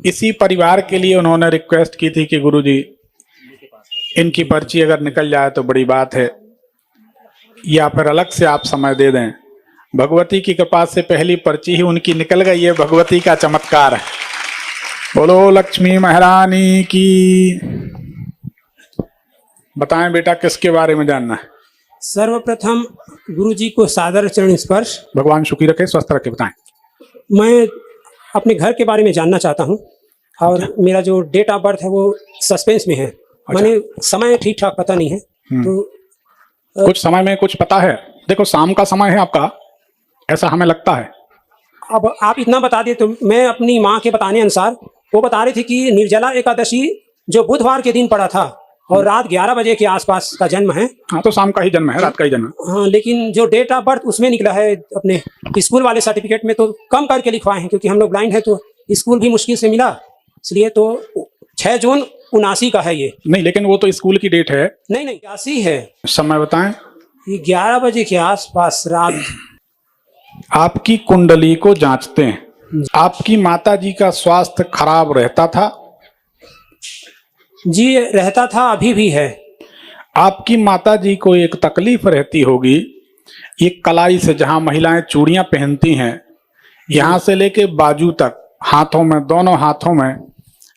इसी परिवार के लिए उन्होंने रिक्वेस्ट की थी कि गुरुजी इनकी पर्ची अगर निकल जाए तो बड़ी बात है, या फिर अलग से आप समय दे दें। भगवती की कृपा से पहली पर्ची ही उनकी निकल गई है, भगवती का चमत्कार है। बोलो लक्ष्मी महारानी की। बताएं बेटा, किसके बारे में जानना है? सर्वप्रथम गुरुजी को सादर चरण स्पर्श। भगवान सुखी रखे, स्वस्थ रखे। बताएं। मैं अपने घर के बारे में जानना चाहता हूं और मेरा जो डेट ऑफ बर्थ है वो सस्पेंस में है। मैंने समय ठीक ठाक पता नहीं है, तो कुछ समय में कुछ पता है? देखो शाम का समय है आपका, ऐसा हमें लगता है। अब आप इतना बता दिए तो मैं अपनी माँ के बताने अनुसार वो बता रही थी कि निर्जला एकादशी जो बुधवार के दिन पड़ा था और रात 11 बजे के आसपास का जन्म है। हाँ, तो शाम का ही जन्म है, रात का ही जन्म। हाँ, लेकिन जो डेट ऑफ बर्थ उसमें निकला है अपने स्कूल वाले सर्टिफिकेट में तो कम करके लिखवाए हैं, क्योंकि हम लोग ब्लाइंड है तो स्कूल भी मुश्किल से मिला, इसलिए तो 6 जून 79 का है ये। नहीं, लेकिन वो तो स्कूल की डेट है। नहीं 81 है। समय बताएं। ये 11 बजे के आसपास रात। आपकी कुंडली को जांचते हैं। आपकी माता जी का स्वास्थ्य खराब रहता था? जी रहता था, अभी भी है। आपकी माता जी को एक तकलीफ रहती होगी, एक कलाई से, जहां महिलाएं चूड़ियां पहनती हैं, यहां से लेके बाजू तक, हाथों में, दोनों हाथों में,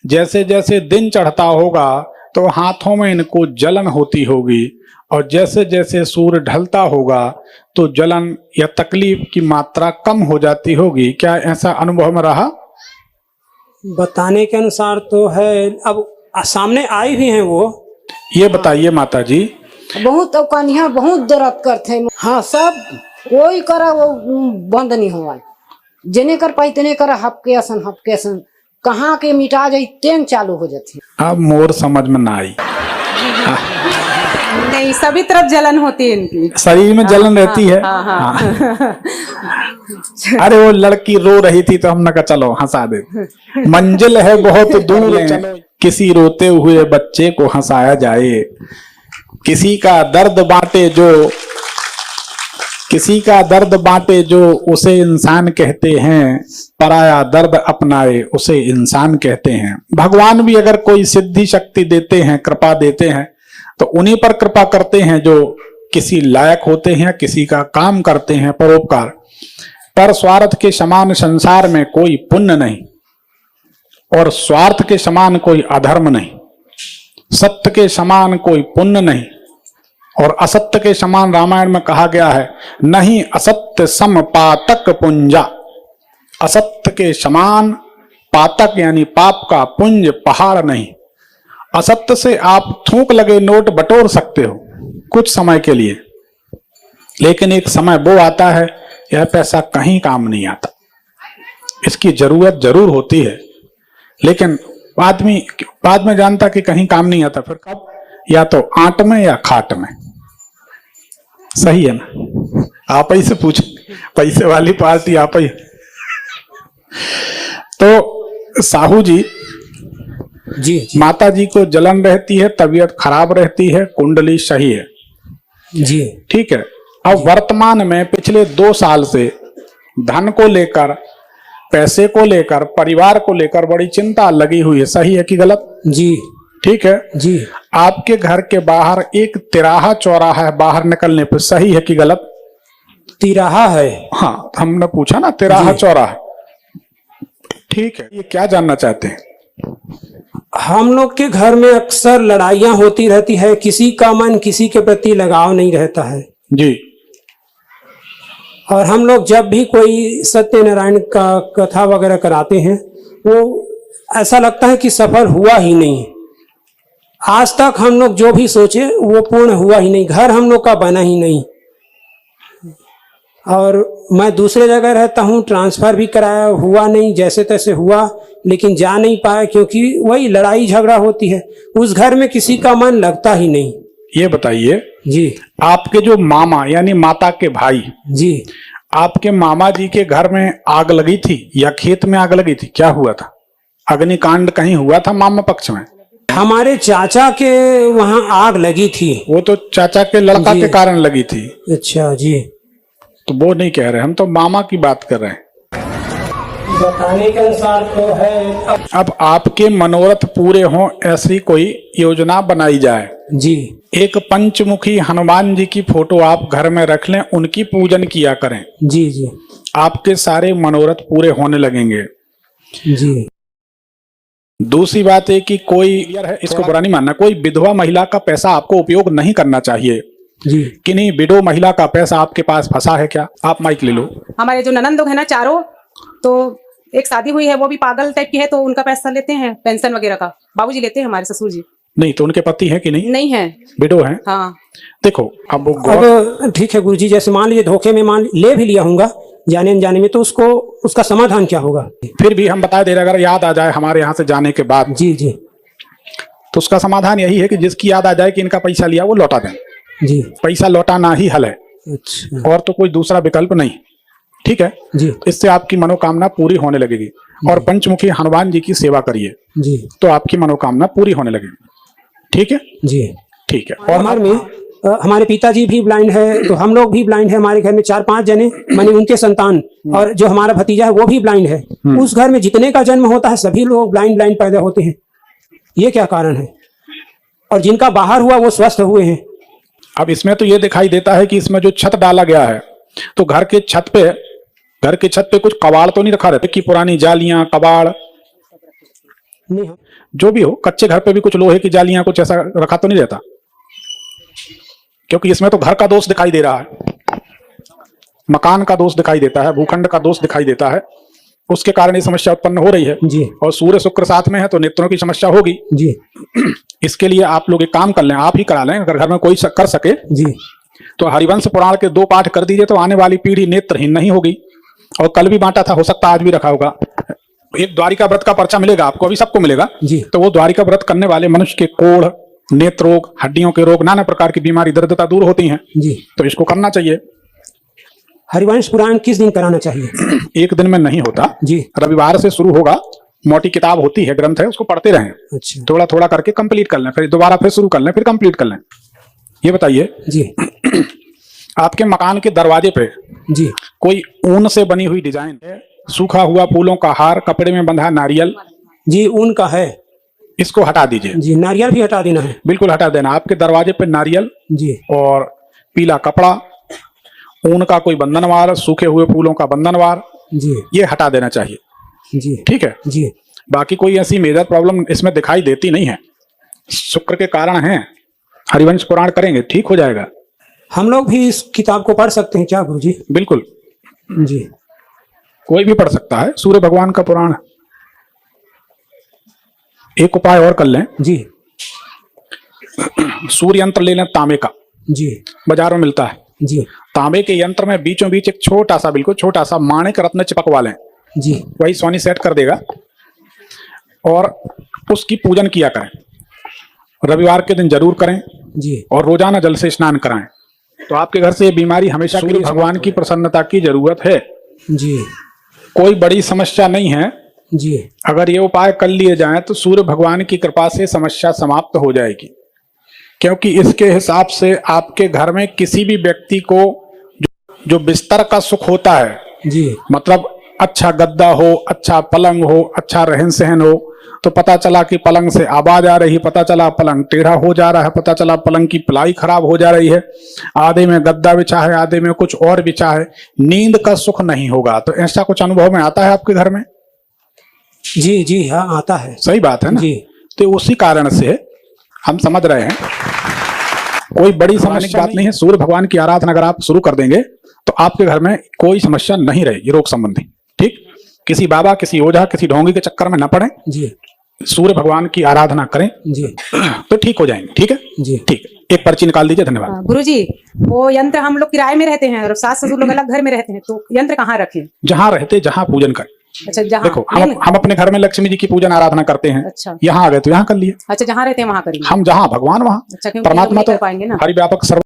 जैसे जैसे दिन चढ़ता होगा तो हाथों में इनको जलन होती होगी, और जैसे जैसे सूर्य ढलता होगा तो जलन या तकलीफ की मात्रा कम हो जाती होगी। क्या ऐसा अनुभव में रहा? बताने के अनुसार तो है, अब सामने आई भी हैं वो। ये बताइए माता जी। बहुत कन्या बहुत दर्द करते। हाँ, सब कोई करा वो बंद नहीं हुआ, जने कर पाई तने कर हपके असन कहाँ के मिटा जाई तेन चालू हो जाती। अब मोर समझ में ना आई। नहीं, सभी तरफ जलन होती है इनकी, शरीर में जलन रहती है। हाँ। अरे वो लड़की रो रही थी तो हमने कहा चलो हंसा दे। मंजिल है बहुत दूर है, किसी रोते हुए बच्चे को हंसाया जाए। किसी का दर्द बांटे जो उसे इंसान कहते हैं, पराया दर्द अपनाए उसे इंसान कहते हैं। भगवान भी अगर कोई सिद्धि शक्ति देते हैं, कृपा देते हैं, तो उन्हीं पर कृपा करते हैं जो किसी लायक होते हैं, किसी का काम करते हैं, परोपकार। पर स्वार्थ के समान संसार में कोई पुण्य नहीं, और स्वार्थ के समान कोई अधर्म नहीं, सत्य के समान कोई पुण्य नहीं, और असत्य के समान रामायण में कहा गया है, नहीं असत्य सम पातक पुंजा। असत्य के समान पातक यानी पाप का पुंज पहाड़ नहीं। असत्य से आप थूक लगे नोट बटोर सकते हो कुछ समय के लिए, लेकिन एक समय वो आता है यह पैसा कहीं काम नहीं आता। इसकी जरूरत जरूर होती है, लेकिन आदमी बाद में जानता कि कहीं काम नहीं आता। फिर कब? या तो आंट में या खाट में। सही है ना? आप ही से पूछ, पैसे वाली पार्टी आप ही। तो साहू जी, जी माता जी को जलन रहती है, तबीयत खराब रहती है, कुंडली सही है। जी ठीक है। अब वर्तमान में पिछले 2 साल से धन को लेकर, पैसे को लेकर, परिवार को लेकर बड़ी चिंता लगी हुई है। सही है कि गलत? जी ठीक है जी। आपके घर के बाहर एक तिराहा चौराहा है बाहर निकलने पर। सही है कि गलत? तिराहा है। हाँ, हमने पूछा ना, तिराहा चौराहा। ठीक है, ये क्या जानना चाहते हैं? हम लोग के घर में अक्सर लड़ाइयाँ होती रहती है, किसी का मन किसी के प्रति लगाव नहीं रहता है जी। और हम लोग जब भी कोई सत्यनारायण का कथा वगैरह कराते हैं, वो ऐसा लगता है कि सफल हुआ ही नहीं। आज तक हम लोग जो भी सोचे वो पूर्ण हुआ ही नहीं, घर हम लोग का बना ही नहीं। और मैं दूसरे जगह रहता हूँ, ट्रांसफर भी कराया, हुआ नहीं, जैसे तैसे हुआ, लेकिन जा नहीं पाया क्योंकि वही लड़ाई झगड़ा होती है। उस घर में किसी का मन लगता ही नहीं। ये बताइए जी, आपके जो मामा यानी माता के भाई, जी, आपके मामा जी के घर में आग लगी थी या खेत में आग लगी थी? क्या हुआ था? अग्निकांड कहीं हुआ था मामा पक्ष में? हमारे चाचा के वहाँ आग लगी थी। वो तो चाचा के लड़का के कारण लगी थी। अच्छा जी। तो वो नहीं कह रहे, हम तो मामा की बात कर रहे हैं। बताने के अनुसार तो है। अब आपके मनोरथ पूरे हों ऐसी कोई योजना बनाई जाए। जी एक पंचमुखी हनुमान जी की फोटो आप घर में रख लें, उनकी पूजन किया करें, जी जी आपके सारे मनोरथ पूरे होने लगेंगे। जी। दूसरी बात है कि कोई इसको बुरा नहीं मानना, कोई विधवा महिला का पैसा आपको उपयोग नहीं करना चाहिए। जी कि नहीं, विडो महिला का पैसा आपके पास फंसा है क्या? आप माइक ले लो। हमारे जो ननंद लोग है ना चारों, तो एक शादी हुई है, वो भी पागल टाइप की है, तो उनका पैसा लेते हैं पेंशन वगैरह का। बाबूजी लेते हैं, हमारे ससुर जी नहीं तो उनके पति है कि नहीं? नहीं है, विडो है। हाँ। देखो अब अब ठीक है गुरुजी, जैसे मान लीजिए धोखे में मान ले भी लिया होगा जाने अनजाने में, तो उसको उसका समाधान क्या होगा? फिर भी हम बता दे रहे, अगर याद आ जाए हमारे यहाँ से जाने के बाद, जी जी तो उसका समाधान यही है कि जिसकी याद आ जाए कि इनका पैसा लिया वो लौटा दें। जी। पैसा लौटाना ही हल है, अच्छा और तो कोई दूसरा विकल्प नहीं। ठीक है जी इससे आपकी मनोकामना पूरी होने लगेगी। और पंचमुखी हनुमान जी की सेवा करिए जी तो आपकी मनोकामना पूरी होने लगेगी। ठीक है जी। ठीक है। और हमारे में हमारे पिताजी भी ब्लाइंड है, तो हम लोग भी ब्लाइंड है। हमारे घर में 4-5 जने माने उनके संतान, और जो हमारा भतीजा है वो भी ब्लाइंड है। उस घर में जितने का जन्म होता है सभी लोग ब्लाइंड पैदा होते हैं। ये क्या कारण है? और जिनका बाहर हुआ वो स्वस्थ हुए हैं। अब इसमें तो ये दिखाई देता है कि इसमें जो छत डाला गया है, तो घर के छत पे कुछ कबाड़ तो नहीं रखा रहता कि पुरानी जालियां कबाड़, नहीं जो भी हो, कच्चे घर पे भी कुछ लोहे की जालियां कुछ ऐसा रखा तो नहीं रहता? क्योंकि इसमें तो घर का दोष दिखाई दे रहा है, मकान का दोष दिखाई देता है, भूखंड का दोष दिखाई देता है। उसके कारण ये समस्या उत्पन्न हो रही है। जी और सूर्य शुक्र साथ में है तो नेत्रों की समस्या होगी। जी इसके लिए आप लोग एक काम कर लें, आप ही करा लें, अगर घर में कोई कर सके जी। तो हरिवंश पुराण के 2 पाठ कर दीजिए, तो आने वाली पीढ़ी नेत्रहीन नहीं होगी। और कल भी बांटा था, हो सकता है आज भी रखा होगा। एक द्वारिका व्रत का पर्चा मिलेगा आपको, अभी सबको मिलेगा जी। तो वो द्वारिका व्रत करने वाले मनुष्य के कोढ़, नेत्र रोग, हड्डियों के रोग, नाना प्रकार की बीमारी, दर्दता दूर होती हैं। जी। तो इसको करना चाहिए। हरिवंश पुराण किस दिन कराना चाहिए? एक दिन में नहीं होता जी। रविवार से शुरू होगा। मोटी किताब होती है, ग्रंथ है, उसको पढ़ते रहें, अच्छा थोड़ा थोड़ा करके कंप्लीट कर लें, फिर दोबारा फिर शुरू कर लें, फिर कंप्लीट कर लें। ये बताइए जी आपके मकान के दरवाजे पे जी कोई ऊन से बनी हुई डिजाइन है, सूखा हुआ फूलों का हार, कपड़े में बंधा नारियल, जी। ऊन का है इसको हटा दीजिए। जी। नारियल भी हटा देना है। बिल्कुल हटा देना। आपके दरवाजे पे नारियल जी और पीला कपड़ा, ऊन का कोई बंधनवार, सूखे हुए फूलों का बंधनवार, जी ये हटा देना चाहिए। जी ठीक है। जी बाकी कोई ऐसी मेजर प्रॉब्लम इसमें दिखाई देती नहीं है। शुक्र के कारण है, हरिवंश पुराण करेंगे ठीक हो जाएगा। हम लोग भी इस किताब को पढ़ सकते हैं क्या गुरुजी? बिल्कुल, जी कोई भी पढ़ सकता है, सूर्य भगवान का पुराण। एक उपाय और कर लें, जी सूर्य यंत्र ले लें तांबे का, जी बाजार में मिलता है। जी तांबे के यंत्र में बीचों बीच एक छोटा सा, बिल्कुल छोटा सा माणिक रत्न चिपकवा लें, जी वही सोनी सेट कर देगा। और उसकी पूजन किया करें, रविवार के दिन जरूर करें, जी और रोजाना जल से स्नान कराएं। तो आपके घर से ये बीमारी हमेशा के लिए भगवान की प्रसन्नता की जरूरत है। जी कोई बड़ी समस्या नहीं है। जी अगर ये उपाय कर लिए जाएं तो सूर्य भगवान की कृपा से समस्या समाप्त हो जाएगी। क्योंकि इसके हिसाब से आपके घर में किसी भी व्यक्ति को जो बिस्तर का सुख होता है, जी मतलब अच्छा गद्दा हो, अच्छा पलंग हो, अच्छा रहन सहन हो, तो पता चला कि पलंग से आवाज आ रही, पता चला पलंग टेढ़ा हो जा रहा है, पता चला पलंग की प्लाई खराब हो जा रही है, आधे में गद्दा बिछा है, आधे में कुछ और बिछा है, नींद का सुख नहीं होगा। तो ऐसा कुछ अनुभव में आता है आपके घर में? जी जी हाँ आता है। सही बात है ना? जी। तो उसी कारण से हम समझ रहे हैं, कोई बड़ी समस्या बात नहीं है। सूर्य भगवान की आराधना अगर आप शुरू कर देंगे तो आपके घर में कोई समस्या नहीं रहेगी रोग संबंधी। ठीक, किसी बाबा, किसी ओझा, किसी ढोंगी के चक्कर में न पड़े, जी सूर्य भगवान की आराधना करें जी तो ठीक हो जाएंगे। ठीक है जी ठीक है, एक पर्ची निकाल दीजिए। धन्यवाद। गुरुजी, वो यंत्र हम लोग किराए में रहते हैं और सास ससुर लोग अलग घर में रहते हैं, तो यंत्र कहाँ रखें? जहां रहते जहां पूजन करें। अच्छा जहाँ देखो हम अपने घर में लक्ष्मी जी की पूजन आराधना करते हैं। अच्छा। यहाँ आ गए तो यहाँ कर लिए। अच्छा जहाँ रहते हैं वहाँ करिए। हम जहाँ भगवान वहाँ अच्छा, क्योंकि परमात्मा नहीं तो कर पाएंगे ना। हरि व्यापक सर्व